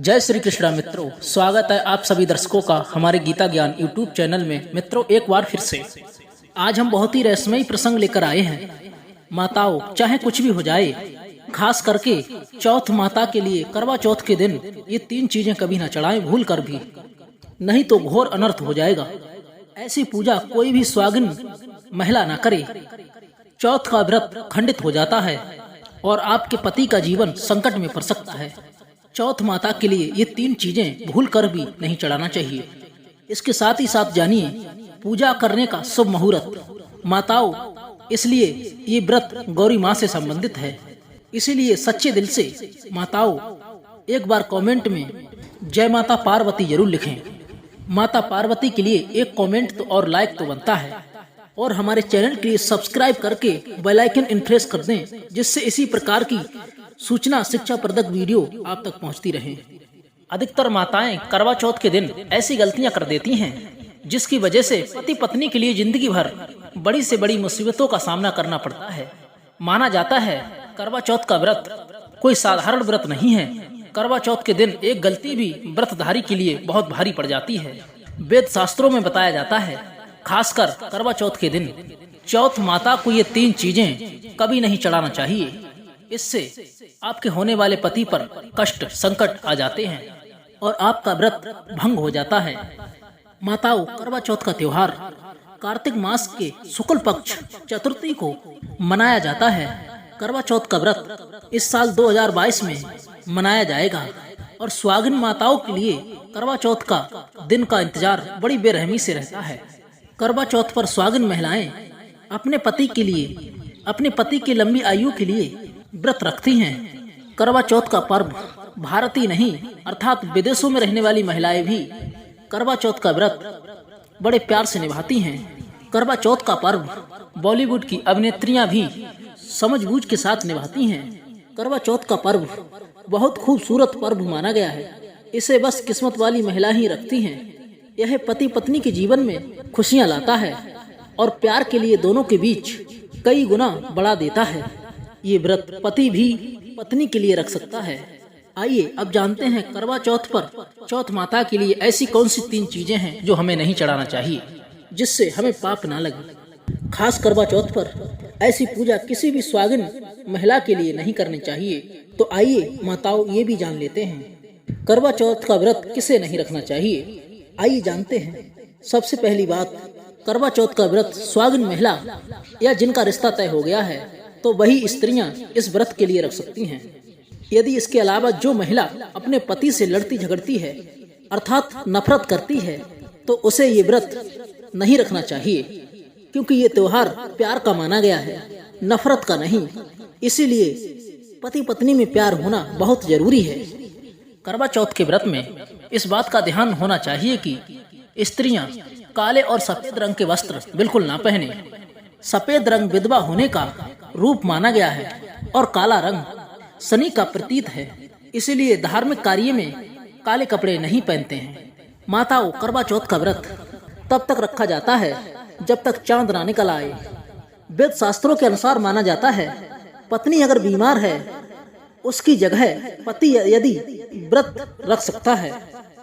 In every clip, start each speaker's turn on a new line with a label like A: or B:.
A: जय श्री कृष्णा मित्रों, स्वागत है आप सभी दर्शकों का हमारे गीता ज्ञान यूट्यूब चैनल में। मित्रों, एक बार फिर से आज हम बहुत ही रहस्यमयी प्रसंग लेकर आए हैं। माताओं, चाहे कुछ भी हो जाए, खास करके चौथ माता के लिए करवा चौथ के दिन ये 3 चीजें कभी ना चढ़ाएं भूल कर भी, नहीं तो घोर अनर्थ हो जाएगा। ऐसी पूजा कोई भी स्वागिन महिला ना करे। चौथ का व्रत खंडित हो जाता है और आपके पति का जीवन संकट में पड़ सकता है। चौथ माता के लिए ये 3 चीजें भूल कर भी नहीं चढ़ाना चाहिए। इसके साथ ही साथ जानिए पूजा करने का शुभ मुहूर्त। माताओं, इसलिए ये व्रत गौरी माँ से संबंधित है, इसीलिए सच्चे दिल से माताओं एक बार कमेंट में जय माता पार्वती जरूर लिखें। माता पार्वती के लिए एक कमेंट तो और लाइक तो बनता है, और हमारे चैनल के लिए सब्सक्राइब करके बेल आइकन इन्फ्रेस कर दें, जिससे इसी प्रकार की सूचना शिक्षाप्रदक वीडियो आप तक पहुंचती रहे। अधिकतर माताएं करवा चौथ के दिन ऐसी गलतियां कर देती हैं जिसकी वजह से पति पत्नी के लिए जिंदगी भर बड़ी से बड़ी मुसीबतों का सामना करना पड़ता है। माना जाता है करवा चौथ का व्रत कोई साधारण व्रत नहीं है। करवा चौथ के दिन एक गलती भी व्रतधारी के लिए बहुत भारी पड़ जाती है। वेद शास्त्रों में बताया जाता है, खासकर करवा चौथ के दिन चौथ माता को ये 3 चीजें कभी नहीं चढ़ाना चाहिए। इससे आपके होने वाले पति पर कष्ट संकट आ जाते हैं और आपका व्रत भंग हो जाता है। माताओं, करवा चौथ का त्योहार कार्तिक मास के शुक्ल पक्ष चतुर्थी को मनाया जाता है। करवा चौथ का व्रत इस साल 2022 में मनाया जाएगा और स्वागिन माताओं के लिए करवा चौथ का दिन का इंतजार बड़ी बेरहमी से रहता है। करवा चौथ पर स्वागिन महिलाएं अपने पति के लिए, अपने पति की लंबी आयु के लिए व्रत रखती हैं। करवा चौथ का पर्व भारत ही नहीं अर्थात विदेशों में रहने वाली महिलाएं भी करवा चौथ का व्रत बड़े प्यार से निभाती हैं। करवा चौथ का पर्व बॉलीवुड की अभिनेत्रियां भी समझबूझ के साथ निभाती हैं। करवा चौथ का पर्व बहुत खूबसूरत पर्व माना गया है। इसे बस किस्मत वाली महिला ही रखती हैं। यह पति पत्नी के जीवन में खुशियां लाता है और प्यार के लिए दोनों के बीच कई गुना बढ़ा देता है। ये व्रत पति भी पत्नी के लिए रख सकता है। आइए अब जानते हैं करवा चौथ पर चौथ माता के लिए ऐसी कौन सी 3 चीजें हैं जो हमें नहीं चढ़ाना चाहिए, जिससे हमें पाप ना लगे। खास करवा चौथ पर ऐसी पूजा किसी भी स्वागिन महिला के लिए नहीं करनी चाहिए। तो आइए माताओं ये भी जान लेते हैं करवा चौथ का व्रत किसे नहीं रखना चाहिए। आइए जानते हैं। सबसे पहली बात, करवा चौथ का व्रत स्वागिन महिला या जिनका रिश्ता तय हो गया है तो वही स्त्रियां इस व्रत के लिए रख सकती हैं। यदि इसके अलावा जो महिला अपने पति से लड़ती झगड़ती है अर्थात नफरत करती है तो उसे ये व्रत नहीं रखना चाहिए, क्योंकि ये त्योहार प्यार का माना गया है, नफरत का नहीं। इसीलिए पति पत्नी में प्यार होना बहुत जरूरी है। करवा चौथ के व्रत में इस बात का ध्यान होना चाहिए कि स्त्रियां काले और सफेद रंग के वस्त्र बिल्कुल ना पहने। सफेद रंग विधवा होने का रूप माना गया है और काला रंग शनि का प्रतीक है, इसीलिए धार्मिक कार्य में काले कपड़े नहीं पहनते हैं। माताओं, करवा चौथ का व्रत तब तक रखा जाता है जब तक चांद ना निकल आए। वेद शास्त्रों के अनुसार माना जाता है पत्नी अगर बीमार है उसकी जगह पति यदि व्रत रख सकता है।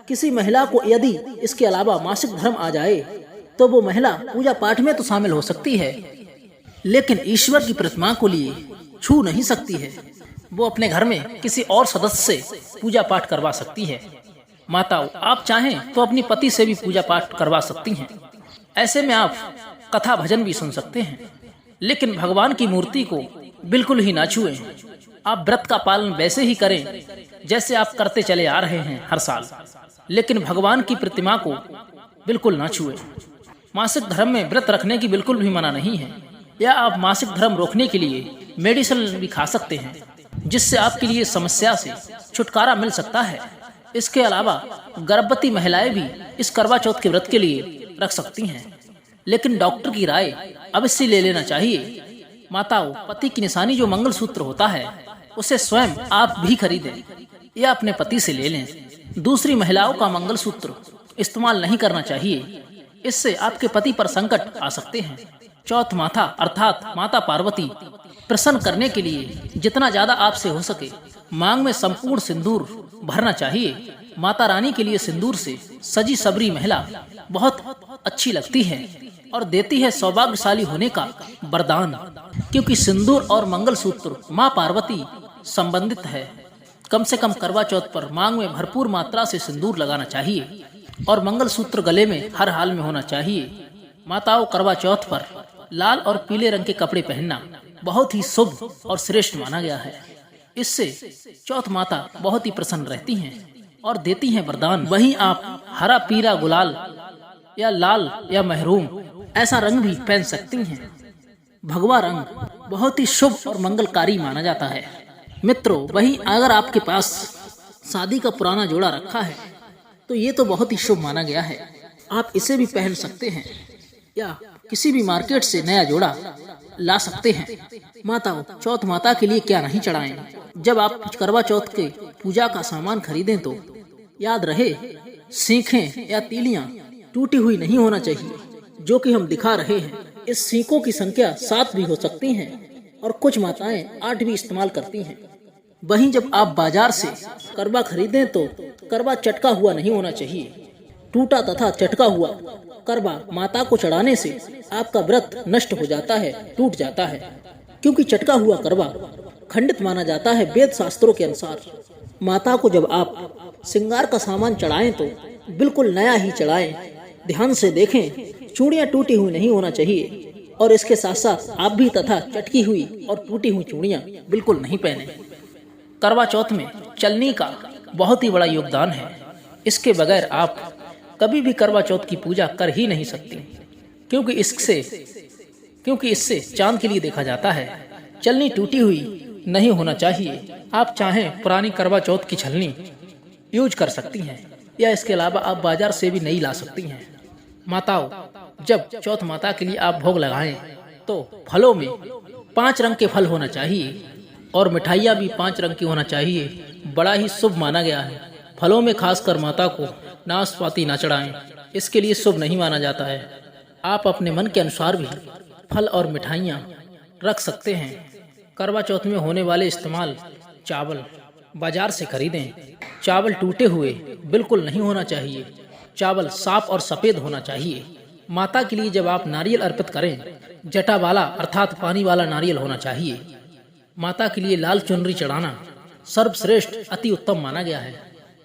A: किसी महिला को यदि इसके अलावा मासिक धर्म आ जाए तो वो महिला पूजा पाठ में तो शामिल हो सकती है, लेकिन ईश्वर की प्रतिमा को लिए छू नहीं सकती है। वो अपने घर में किसी और सदस्य से पूजा पाठ करवा सकती है। माताओं, आप चाहें तो अपनी पति से भी पूजा पाठ करवा सकती हैं। ऐसे में आप कथा भजन भी सुन सकते हैं, लेकिन भगवान की मूर्ति को बिल्कुल ही ना छुएं। आप व्रत का पालन वैसे ही करें जैसे आप करते चले आ रहे हैं हर साल, लेकिन भगवान की प्रतिमा को बिल्कुल ना छुएं। मासिक धर्म में व्रत रखने की बिल्कुल भी मना नहीं है, या आप मासिक धर्म रोकने के लिए मेडिसिन भी खा सकते हैं, जिससे आपके लिए समस्या से छुटकारा मिल सकता है। इसके अलावा गर्भवती महिलाएं भी इस करवा चौथ के व्रत के लिए रख सकती हैं, लेकिन डॉक्टर की राय अवश्य ले लेना चाहिए। माताओं, पति की निशानी जो मंगलसूत्र होता है उसे स्वयं आप भी खरीदें या अपने पति से ले लें। दूसरी महिलाओं का मंगलसूत्र इस्तेमाल नहीं करना चाहिए, इससे आपके पति पर संकट आ सकते हैं। चौथ माता अर्थात माता पार्वती प्रसन्न करने के लिए जितना ज्यादा आपसे हो सके मांग में संपूर्ण सिंदूर भरना चाहिए। माता रानी के लिए सिंदूर से सजी सबरी महिला बहुत अच्छी लगती है और देती है सौभाग्यशाली होने का वरदान, क्योंकि सिंदूर और मंगलसूत्र माँ पार्वती संबंधित है। कम से कम करवा चौथ पर मांग में भरपूर मात्रा से सिंदूर लगाना चाहिए और मंगलसूत्र गले में हर हाल में होना चाहिए। माताओं, करवा चौथ पर लाल और पीले रंग के कपड़े पहनना बहुत ही शुभ और श्रेष्ठ माना गया है। इससे चौथ माता बहुत ही प्रसन्न रहती हैं और देती हैं वरदान। वहीं आप हरा, पीला, गुलाल या लाल या महरूम ऐसा रंग भी पहन सकती हैं। भगवा रंग बहुत ही शुभ और मंगलकारी माना जाता है। मित्रों, वहीं अगर आपके पास शादी का पुराना जोड़ा रखा है तो ये तो बहुत ही शुभ माना गया है। आप इसे भी पहन सकते हैं या किसी भी मार्केट से नया जोड़ा ला सकते हैं। माताओं, चौथ माता के लिए क्या नहीं चढ़ाएं। जब आप करवा चौथ के पूजा का सामान खरीदें तो याद रहे, सीखें या तीलियां टूटी हुई नहीं होना चाहिए, जो कि हम दिखा रहे हैं। इस सीखों की संख्या 7 भी हो सकती है और कुछ माताएं 8 भी इस्तेमाल करती हैं। वहीं जब आप बाजार से करवा खरीदें तो करवा चटका हुआ नहीं होना चाहिए। टूटा तथा चटका हुआ करवा माता को चढ़ाने से आपका व्रत नष्ट हो जाता है, टूट जाता है, क्योंकि चटका हुआ करवा खंडित माना जाता है वेद शास्त्रों के अनुसार। माता को जब आप श्रृंगार का सामान चढ़ाएं तो बिल्कुल नया ही चढ़ाएं। ध्यान से देखें, चूड़ियां टूटी हुई नहीं होना चाहिए और इसके साथ साथ आप भी तथा चटकी हुई और टूटी हुई चूड़ियां बिल्कुल नहीं पहने। करवा चौथ में चलनी का बहुत ही बड़ा योगदान है। इसके बगैर आप कभी भी करवा चौथ की पूजा कर ही नहीं सकती, क्योंकि इससे चांद के लिए देखा जाता है। चलनी टूटी हुई नहीं होना चाहिए। आप चाहें पुरानी करवा चौथ की छलनी यूज कर सकती हैं या इसके अलावा आप बाजार से भी नई ला सकती हैं। माताओं, जब चौथ माता के लिए आप भोग लगाएं तो फलों में 5 रंग के फल होना चाहिए और मिठाइयाँ भी 5 रंग की होना चाहिए। बड़ा ही शुभ माना गया है। फलों में खासकर माता को नाशपाती न चढ़ाएं, इसके लिए शुभ नहीं माना जाता है। आप अपने मन के अनुसार भी फल और मिठाइयाँ रख सकते हैं। करवा चौथ में होने वाले इस्तेमाल चावल बाजार से खरीदें। चावल टूटे हुए बिल्कुल नहीं होना चाहिए। चावल साफ और सफेद होना चाहिए। माता के लिए जब आप नारियल अर्पित करें, जटा वाला अर्थात पानी वाला नारियल होना चाहिए। माता के लिए लाल चुनरी चढ़ाना सर्वश्रेष्ठ अति उत्तम माना गया है।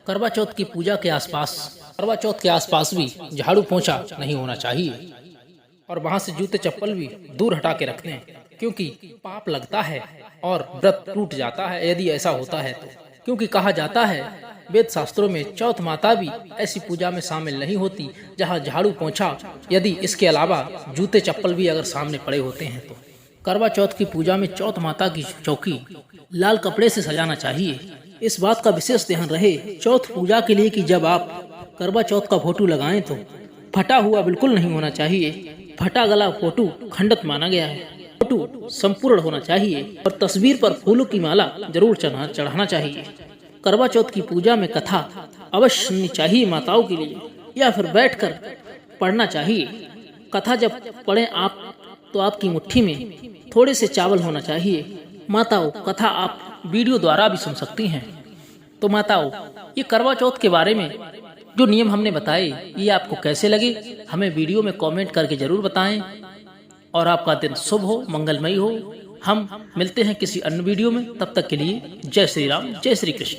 A: करवा चौथ की पूजा के आसपास भी झाड़ू पोंछा नहीं होना चाहिए और वहां से जूते चप्पल भी दूर हटा के रख दें, क्योंकि पाप लगता है और व्रत टूट जाता है यदि ऐसा होता है तो। क्योंकि कहा जाता है वेद शास्त्रों में चौथ माता भी ऐसी पूजा में शामिल नहीं होती जहां झाड़ू पोंछा, यदि इसके अलावा जूते चप्पल भी अगर सामने पड़े होते हैं तो। करवा चौथ की पूजा में चौथ माता की चौकी लाल कपड़े से सजाना चाहिए। इस बात का विशेष ध्यान रहे चौथ पूजा के लिए कि जब आप करवा चौथ का फोटो लगाएं तो फटा हुआ बिल्कुल नहीं होना चाहिए। फटा गला फोटो खंडित माना गया है। फोटो संपूर्ण होना चाहिए और तस्वीर पर फूलों की माला जरूर चढ़ाना चाहिए। करवा चौथ की पूजा में कथा अवश्य सुननी चाहिए माताओं के लिए, या फिर बैठकर पढ़ना चाहिए। कथा जब पढ़ें आप तो आपकी मुट्ठी में थोड़े से चावल होना चाहिए। माताओं, कथा आप वीडियो द्वारा भी सुन सकती हैं। तो माताओं, ये करवा चौथ के बारे में जो नियम हमने बताए ये आपको कैसे लगे हमें वीडियो में कमेंट करके जरूर बताएं और आपका दिन शुभ हो, मंगलमय हो। हम मिलते हैं किसी अन्य वीडियो में, तब तक के लिए जय श्री राम, जय श्री कृष्ण।